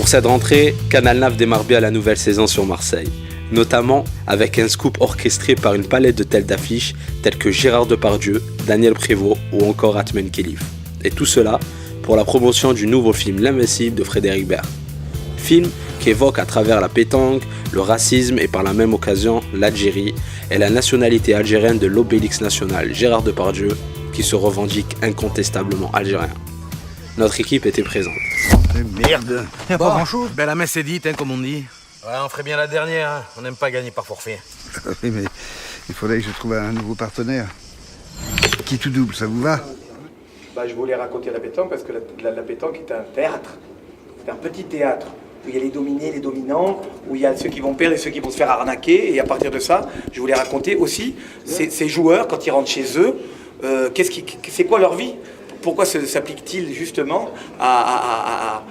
Pour cette rentrée, Canal 9 démarre bien la nouvelle saison sur Marseille, notamment avec un scoop orchestré par une palette de têtes d'affiches telles que Gérard Depardieu, Daniel Prévost ou encore Atmen Khelif. Et tout cela pour la promotion du nouveau film L'Invincible de Frédéric Bert. Film qui évoque à travers la pétanque, le racisme et par la même occasion l'Algérie et la nationalité algérienne de l'Obélix national Gérard Depardieu qui se revendique incontestablement algérien. Notre équipe était présente. Merde, y'a pas grand-chose. Ben la messe est dite, hein, comme on dit. Ouais, on ferait bien la dernière, hein. On n'aime pas gagner par forfait. Oui, mais il faudrait que je trouve un nouveau partenaire. Qui tout double, ça vous va? Je voulais raconter la pétanque parce que la pétanque est un théâtre. C'est un petit théâtre où il y a les dominés, les dominants, où il y a ceux qui vont perdre et ceux qui vont se faire arnaquer. Et à partir de ça, je voulais raconter aussi ces joueurs, quand ils rentrent chez eux, c'est quoi leur vie? Pourquoi s'appliquent-ils justement à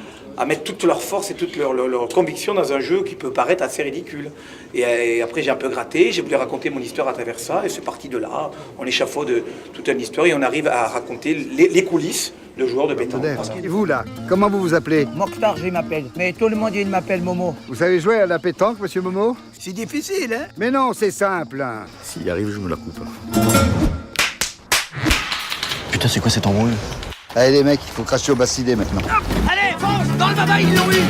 mettre toute leur force et toute leur conviction dans un jeu qui peut paraître assez ridicule. Et après j'ai un peu gratté, j'ai voulu raconter mon histoire à travers ça, et c'est parti de là. On échafaude toute une histoire et on arrive à raconter les coulisses de joueurs de pétanque. Et vous là, comment vous vous appelez? Mokhtar, je m'appelle. Mais tout le monde, il m'appelle Momo. Vous savez jouer à la pétanque, monsieur Momo? C'est difficile, hein? Mais non, c'est simple. Hein. S'il arrive, je me la coupe. Putain, c'est quoi cette embrouille? Allez les mecs, il faut cracher au bassinet maintenant. Allez, fonce! Dans le baba, ils l'ont eu!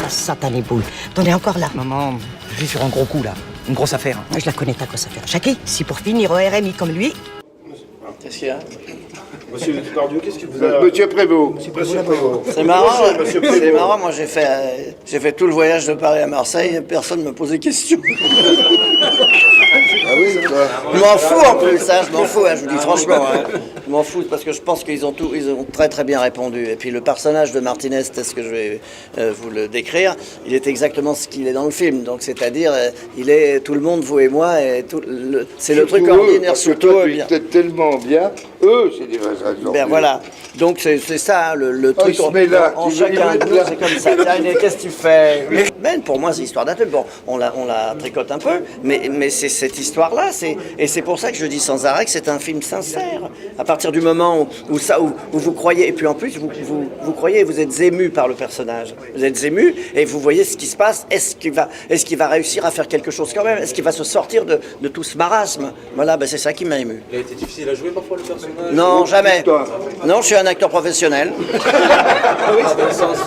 Ah, satané boule. T'en es encore là? Maman, je suis sur un gros coup, là. Une grosse affaire. Je la connais, ta grosse affaire. Jackie, si pour finir au RMI comme lui... Qu'est-ce qu'il y a? Monsieur Depardieu, qu'est-ce que vous avez... Monsieur Prévost. C'est marrant, moi j'ai fait tout le voyage de Paris à Marseille, personne ne me posait question. Ah oui, quoi. Je m'en fous en plus, hein, je m'en fous, hein, je vous dis franchement. Hein. Je m'en fous parce que je pense qu'ils ont très très bien répondu. Et puis le personnage de Martinez, c'est ce que je vais vous le décrire, il est exactement ce qu'il est dans le film. Donc c'est-à-dire, il est tout le monde, vous et moi, et c'est le truc ordinaire surtout. Peut-être tellement bien, eux, c'est des vrais exemples. Ben voilà. Donc c'est ça le truc en chacun de nous, c'est comme ça. Qu'est-ce que tu fais? Ben, pour moi c'est histoire d'adulte. Bon, on la tricote un peu, mais c'est cette histoire-là, et c'est pour ça que je dis sans arrêt que c'est un film sincère. À partir du moment où vous croyez, et puis en plus vous croyez, vous êtes ému par le personnage. Vous êtes ému et vous voyez ce qui se passe. Est-ce qu'il va réussir à faire quelque chose quand même? Est-ce qu'il va se sortir de tout ce marasme? Voilà, ben c'est ça qui m'a ému. Il a été difficile à jouer parfois le personnage? Non, jamais. Non, je suis un acteur professionnel. Oui, c'est dans le sens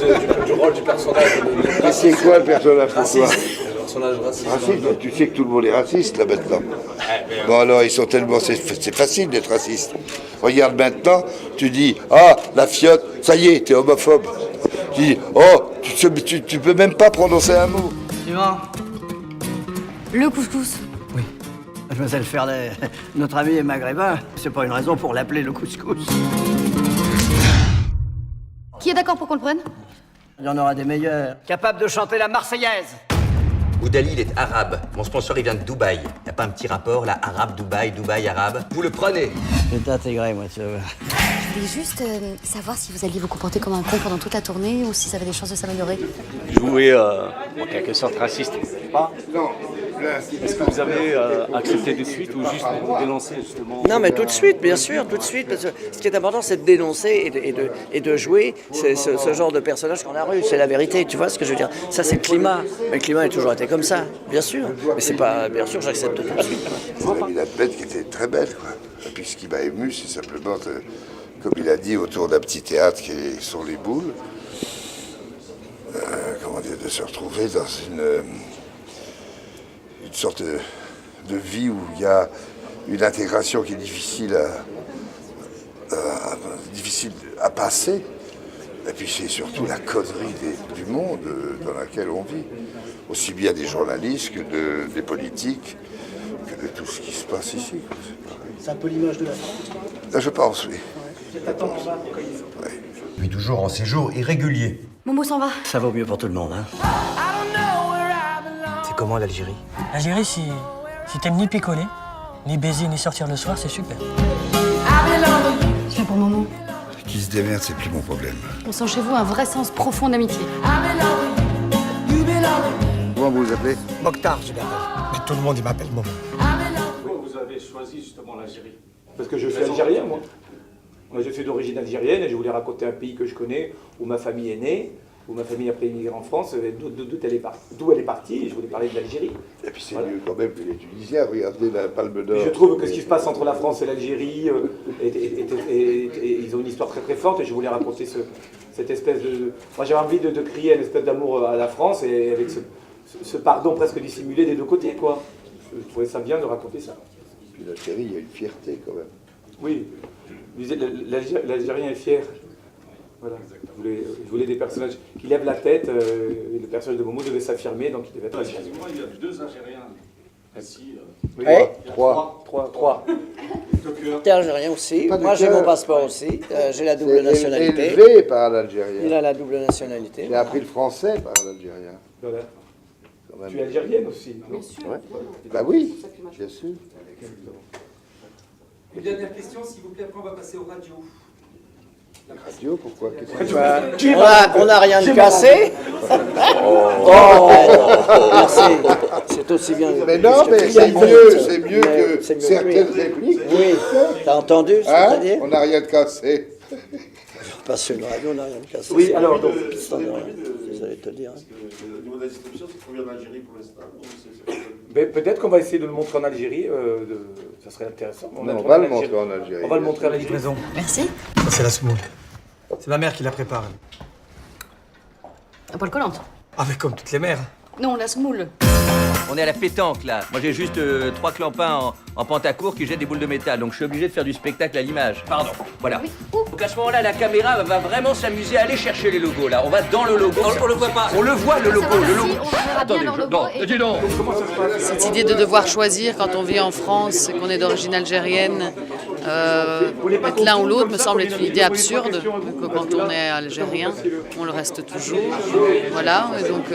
du rôle du personnage. Mais c'est quoi le personnage pour toi? Le personnage raciste. Raciste, tu sais que tout le monde est raciste là maintenant. Bon alors ils sont tellement... C'est facile d'être raciste. Regarde maintenant, tu dis, ah, la fiotte, ça y est, t'es homophobe. Tu dis, oh, tu peux même pas prononcer un mot. Suivant. Le couscous. Oui. Mademoiselle Ferlet, notre ami est maghrébin. C'est pas une raison pour l'appeler le couscous. Qui est d'accord pour qu'on le prenne? Il y en aura des meilleurs. Capable de chanter la Marseillaise. Oudali, il est arabe. Mon sponsor, il vient de Dubaï. Y a pas un petit rapport, là, arabe, Dubaï, arabe? Vous le prenez. Je vais t'intégrer, moi, tu vas voir. Je voulais juste savoir si vous alliez vous comporter comme un con pendant toute la tournée ou si ça avait des chances de s'améliorer. Jouer en quelque sorte raciste. Pas. Non. Est-ce que vous avez accepté de suite ou juste pour dénoncer justement? Non, mais tout de suite, bien sûr, tout de suite. Parce que ce qui est important, c'est de dénoncer et de jouer ce genre de personnage qu'on a rue. C'est la vérité, tu vois ce que je veux dire? Ça, c'est le climat. Mais le climat a toujours été comme ça, bien sûr. Mais c'est pas... Bien sûr, j'accepte tout de suite. Il a mis la bête qui était très belle, quoi. Et puis ce qui m'a ému, c'est simplement, comme il a dit, autour d'un petit théâtre qui sont les boules, comment dire, de se retrouver dans une sorte de vie où il y a une intégration qui est difficile à passer. Et puis c'est surtout la connerie du monde dans laquelle on vit. Aussi bien des journalistes que des politiques, que de tout ce qui se passe ici. C'est un peu l'image de la France? Je pense, oui. Puis toujours en séjour irrégulier. Momo s'en va. Ça vaut mieux pour tout le monde, hein. C'est comment l'Algérie? L'Algérie, si t'aimes ni picoler, ni baiser, ni sortir le soir, c'est super. Je viens pour Momo. Qui se démerde, c'est plus mon problème. On sent chez vous un vrai sens profond d'amitié. Comment vous vous appelez? Mokhtar, je m'appelle. Mais tout le monde, il m'appelle Momo. Pourquoi vous avez choisi justement l'Algérie? Parce que je suis algérien, moi. Moi, je suis d'origine algérienne et je voulais raconter un pays que je connais, où ma famille est née, où ma famille a après immigré en France, d'où elle est partie, et je voulais parler de l'Algérie. Et puis c'est mieux quand même que les Tunisiens, regardez la Palme d'Or. Je trouve que ce qui se passe entre la France et l'Algérie, ils ont une histoire très très forte, et je voulais raconter cette espèce de... Moi j'avais envie de crier une espèce d'amour à la France, et avec ce pardon presque dissimulé des deux côtés, quoi. Je trouvais ça bien de raconter ça. Puis l'Algérie, il y a une fierté quand même. Oui, l'Algérien est fier. Voilà. Je voulais des personnages qui lèvent la tête, et le personnage de Momo devait s'affirmer, donc il devait être... Excusez-moi, il y a 2 Algériens ici. Oui. Trois. T'es algérien aussi. Moi, j'ai mon passeport aussi. J'ai la double nationalité. Élevé par l'Algérien. Il a la double nationalité. J'ai appris le français par l'Algérien. Voilà. Tu es algérienne aussi, non? Ouais. Bah oui, bien sûr. Une dernière question, s'il vous plaît, après on va passer aux radios. Radio, pourquoi? On n'a rien de cassé. Merci. C'est aussi bien. Mais non, mais c'est mieux que certaines répliques. Oui, t'as entendu, c'est-à-dire? On n'a rien de cassé. Parce que la radio, on n'a rien de cassé. Oui, alors donc... Vous allez te dire. Au niveau de la distribution, c'est qu'on vient d'Algérie pour l'instant. Peut-être qu'on va essayer de le montrer en Algérie, ça serait intéressant. On va le montrer en Algérie. On va le montrer à la livraison. Merci. Ça, c'est la semoule. C'est ma mère qui la prépare. À poil collante. Avec comme toutes les mères. Non, la semoule. On est à la pétanque là. Moi j'ai juste 3 clampins en pantacourt qui jettent des boules de métal, donc je suis obligé de faire du spectacle à l'image. Pardon. Voilà. Donc à ce moment-là, la caméra va vraiment s'amuser à aller chercher les logos là. On va dans le logo. On le voit pas. On le voit le logo. Attendez, dis donc. Cette idée de devoir choisir quand on vit en France et qu'on est d'origine algérienne, être l'un ou l'autre me semble être une idée absurde, que quand on est algérien, on le reste toujours. Voilà, et donc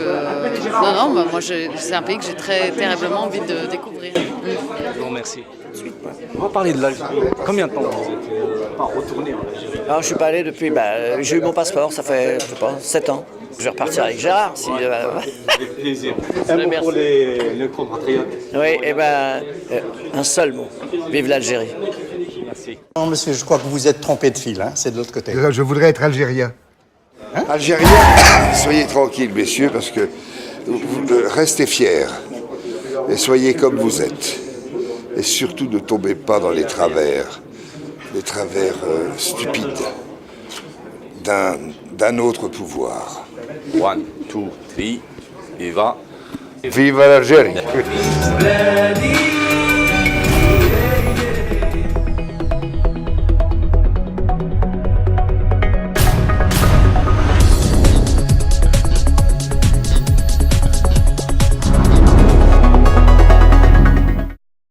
moi c'est un pays que j'ai très terriblement envie de découvrir. Je vous remercie. On va parler de l'Algérie. Combien de temps vous êtes pas retourné en Algérie? Alors, je suis pas allé depuis, j'ai eu mon passeport, ça fait, je sais pas, 7 ans. Je vais repartir avec Gérard. Si, Avec plaisir. Un mot pour les compatriotes. Oui, un seul mot. Vive l'Algérie. Merci. Non, monsieur, je crois que vous vous êtes trompé de fil, c'est de l'autre côté. Je voudrais être algérien. Algérien, soyez tranquilles, messieurs, parce que vous restez fiers. Et soyez comme vous êtes. Et surtout, ne tombez pas dans les travers stupides d'un autre pouvoir. 1, 2, 3, viva. Viva l'Algérie.